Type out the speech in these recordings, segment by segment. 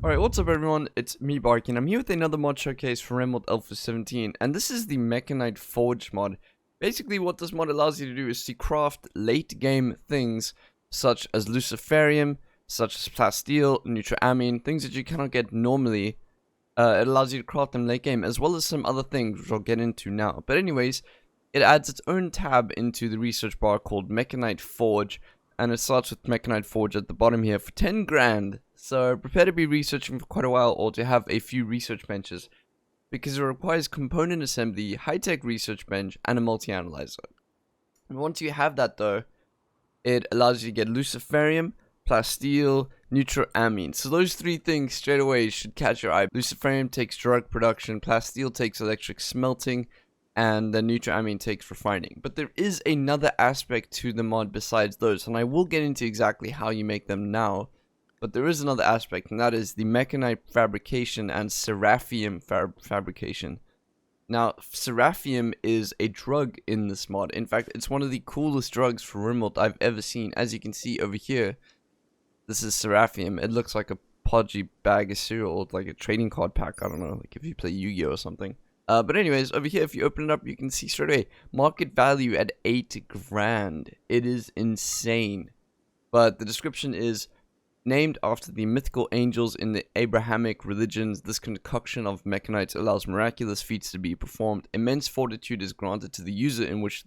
Alright, what's up everyone, it's me BaRKy, and I'm here with another mod showcase for Rimworld Alpha 17, and this is the Mechanite Forge mod. Basically what this mod allows you to do is to craft late game things such as Luciferum, such as plasteel, neutroamine, things that you cannot get normally. It allows you to craft them late game, as well as some other things which I'll get into now. But anyways, it adds its own tab into the research bar called Mechanite Forge, and it starts with Mechanite Forge at the bottom here for 10 grand. So prepare to be researching for quite a while or to have a few research benches, because it requires component assembly, high-tech research bench, and a multi-analyzer. And once you have that though, it allows you to get Luciferum, plasteel, neutroamine. So those three things straight away should catch your eye. Luciferum takes drug production, plasteel takes electric smelting, and the neutroamine takes refining. But there is another aspect to the mod besides those, and I will get into exactly how you make them now. But there is another aspect, and that is the mechanite fabrication and Seraphium fabrication. Now, Seraphium is a drug in this mod. In fact, it's one of the coolest drugs for Rimworld I've ever seen. As you can see over here, this is Seraphium. It looks like a podgy bag of cereal, like a trading card pack. I don't know, like if you play Yu-Gi-Oh or something. But anyways, over here, if you open it up, you can see straight away, market value at 8 grand. It is insane. But the description is, named after the mythical angels in the Abrahamic religions, this concoction of mechanites allows miraculous feats to be performed. Immense fortitude is granted to the user in which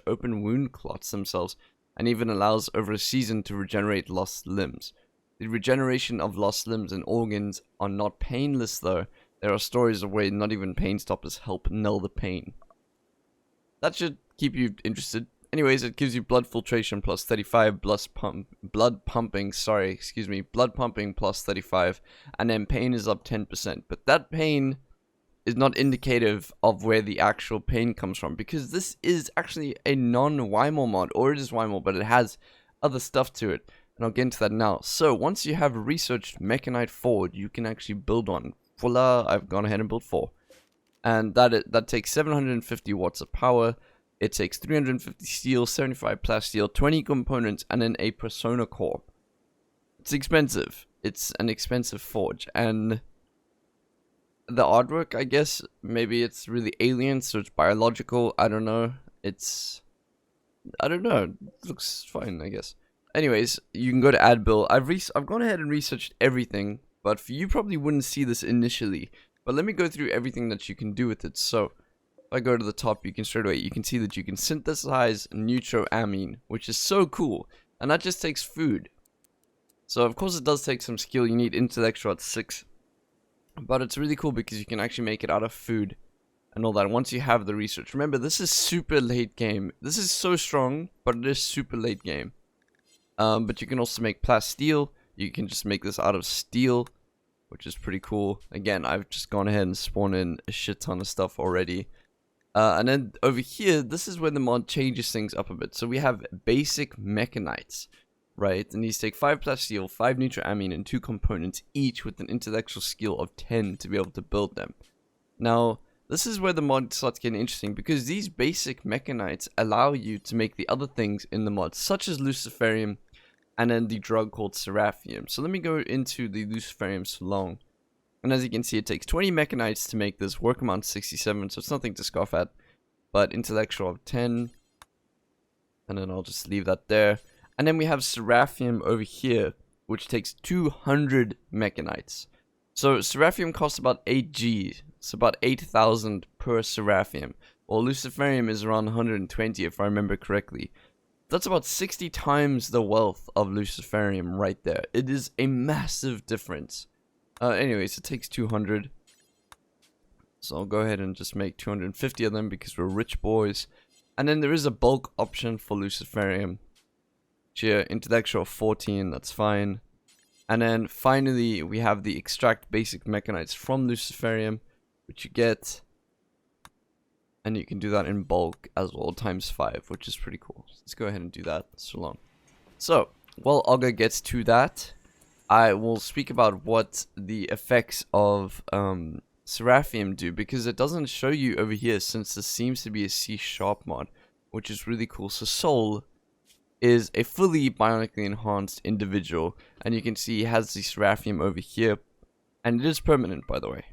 open wound clots themselves, and even allows over a season to regenerate lost limbs. The regeneration of lost limbs and organs are not painless though. There are stories of where not even pain stoppers help null the pain. That should keep you interested. Anyways, it gives you blood filtration plus 35, blood pumping plus 35, and then pain is up 10%. But that pain is not indicative of where the actual pain comes from, because this is actually a non-Wymore mod, or it is Wymore, but it has other stuff to it, and I'll get into that now. So once you have researched Mechanite Forge, you can actually build one. Voila, I've gone ahead and built 4, and that takes 750 watts of power. It takes 350 steel, 75 plasteel, 20 components, and then a persona core. It's expensive. It's an expensive forge, and the artwork, I guess, maybe it's really alien, so it's biological. I don't know. I don't know. It looks fine, I guess. Anyways, you can go to add build. I've gone ahead and researched everything, but you probably wouldn't see this initially. But let me go through everything that you can do with it. So if I go to the top, you can see that you can synthesize neutroamine, which is so cool, and that just takes food. So of course it does take some skill. You need intellectual at 6, but it's really cool because you can actually make it out of food and all that once you have the research. Remember, this is super late game. This is so strong, but it is super late game. But you can also make plasteel. You can just make this out of steel, which is pretty cool. Again, I've just gone ahead and spawned in a shit ton of stuff already. And then over here, this is where the mod changes things up a bit. So we have basic mechanites, right? And these take 5 plasteel, 5 neutroamine, and 2 components, each with an intellectual skill of 10 to be able to build them. Now, this is where the mod starts getting interesting, because these basic mechanites allow you to make the other things in the mod, such as Luciferum, and then the drug called Seraphium. So let me go into the Luciferum Salon. And as you can see, it takes 20 mechanites to make this, work amount 67, so it's nothing to scoff at. But intellectual of 10. And then I'll just leave that there. And then we have Seraphium over here, which takes 200 mechanites. So Seraphium costs about 8G. It's about 8,000 per Seraphium. While Luciferum is around 120 if I remember correctly. That's about 60 times the wealth of Luciferum right there. It is a massive difference. Anyways, it takes 200. So I'll go ahead and just make 250 of them because we're rich boys. And then there is a bulk option for Luciferum. Here, intellectual 14, that's fine. And then finally, we have the extract basic mechanites from Luciferum, which you get. And you can do that in bulk as well, times 5, which is pretty cool. Let's go ahead and do that. So long. So, while Olga gets to that, I will speak about what the effects of Seraphium do, because it doesn't show you over here, since this seems to be a C# mod, which is really cool. So Soul is a fully bionically enhanced individual, and you can see he has the Seraphium over here, and it is permanent, by the way.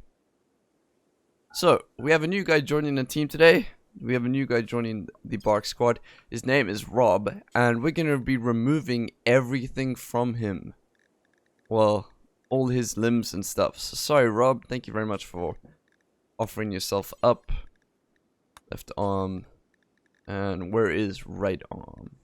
So we have a new guy joining the team today. We have a new guy joining the BaRKy squad. His name is Rob, and we're going to be removing everything from him. Well, all his limbs and stuff. So sorry, Rob. Thank you very much for offering yourself up. Left arm. And where is right arm?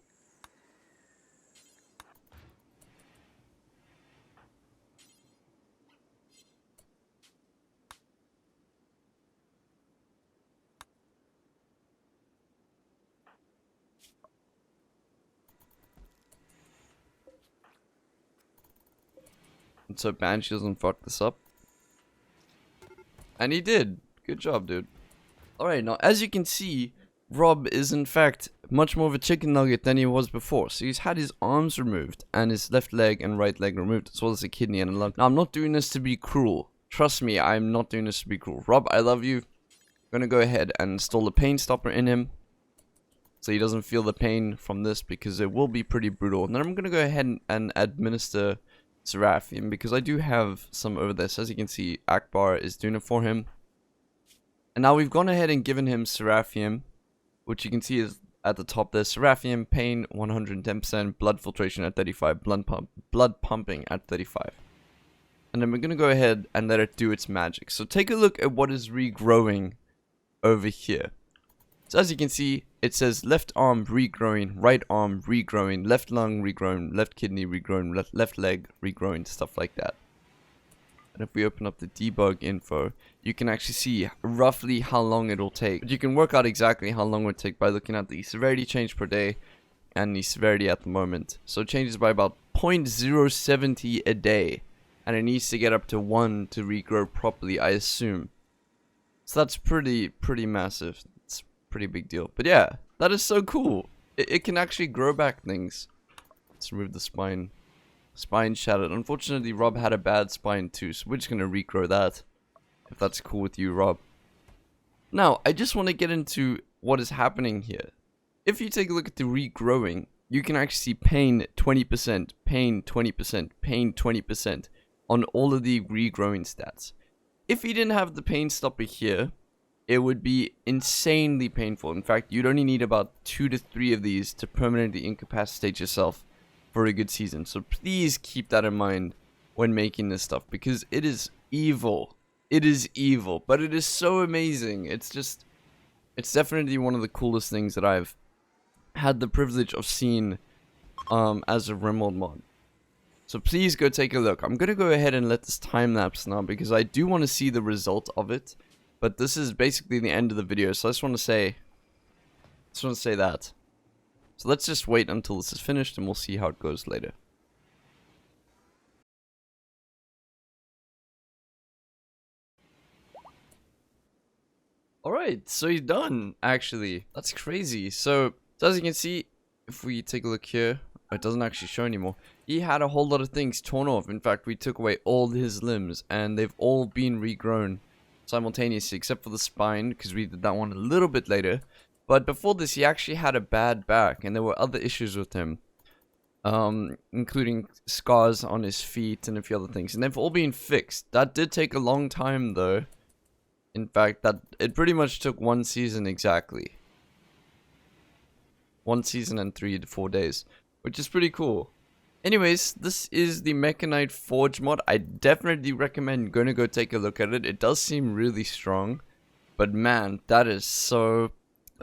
So Banshee doesn't fuck this up. And he did. Good job, dude. Alright, now as you can see, Rob is in fact much more of a chicken nugget than he was before. So he's had his arms removed and his left leg and right leg removed, as well as a kidney and a lung. Now I'm not doing this to be cruel. Trust me, I'm not doing this to be cruel. Rob, I love you. I'm gonna go ahead and install a pain stopper in him, so he doesn't feel the pain from this, because it will be pretty brutal. And then I'm gonna go ahead and administer Seraphium, because I do have some over there. So as you can see, Akbar is doing it for him. And now we've gone ahead and given him Seraphium, which you can see is at the top there. Seraphium, pain 110%, blood filtration at 35, blood pumping at 35. And then we're going to go ahead and let it do its magic. So take a look at what is regrowing over here. So as you can see, it says left arm regrowing, right arm regrowing, left lung regrowing, left kidney regrowing, left leg regrowing, stuff like that. And if we open up the debug info, you can actually see roughly how long it'll take. But you can work out exactly how long it would take by looking at the severity change per day and the severity at the moment. So it changes by about 0.070 a day, and it needs to get up to 1 to regrow properly, I assume. So that's pretty massive. It's a pretty big deal. But yeah, that is so cool. It can actually grow back things. Let's remove the spine. Spine shattered. Unfortunately, Rob had a bad spine too, so we're just going to regrow that, if that's cool with you, Rob. Now, I just want to get into what is happening here. If you take a look at the regrowing, you can actually see pain 20%, pain 20%, pain 20% on all of the regrowing stats. If you didn't have the pain stopper here, it would be insanely painful. In fact, you'd only need about 2 to 3 of these to permanently incapacitate yourself for a good season. So please keep that in mind when making this stuff, because it is evil. It is evil, but it is so amazing. It's definitely one of the coolest things that I've had the privilege of seeing as a Rimworld mod. So please go take a look. I'm gonna go ahead and let this time lapse now, because I do want to see the result of it. But this is basically the end of the video, so I just want to say that. So let's just wait until this is finished, and we'll see how it goes later. Alright, so he's done, actually. That's crazy. So as you can see, if we take a look here, it doesn't actually show anymore. He had a whole lot of things torn off. In fact, we took away all his limbs, and they've all been regrown simultaneously, except for the spine, because we did that one a little bit later. But before this, he actually had a bad back, and there were other issues with him, including scars on his feet and a few other things, and they've all been fixed. That did take a long time, though. In fact, it pretty much took 1 season exactly. 1 season and 3 to 4 days, which is pretty cool. Anyways, this is the Mechanite Forge mod. I definitely recommend going to go take a look at it. It does seem really strong, but man, that is so...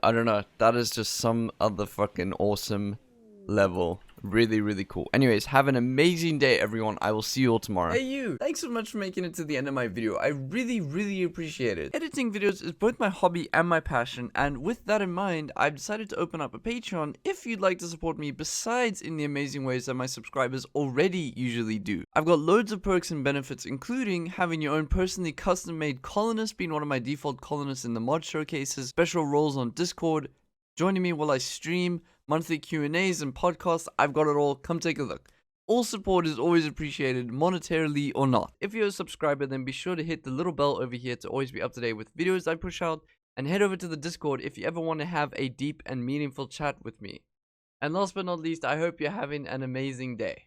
I don't know, that is just some other fucking awesome level. Really, really cool. Anyways, have an amazing day, everyone. I will see you all tomorrow. Hey you! Thanks so much for making it to the end of my video. I really, really appreciate it. Editing videos is both my hobby and my passion, and with that in mind, I've decided to open up a Patreon if you'd like to support me besides in the amazing ways that my subscribers already usually do. I've got loads of perks and benefits, including having your own personally custom-made colonist, being one of my default colonists in the mod showcases, special roles on Discord, joining me while I stream, monthly Q&As and podcasts. I've got it all. Come take a look. All support is always appreciated, monetarily or not. If you're a subscriber, then be sure to hit the little bell over here to always be up to date with videos I push out, and head over to the Discord if you ever want to have a deep and meaningful chat with me. And last but not least, I hope you're having an amazing day.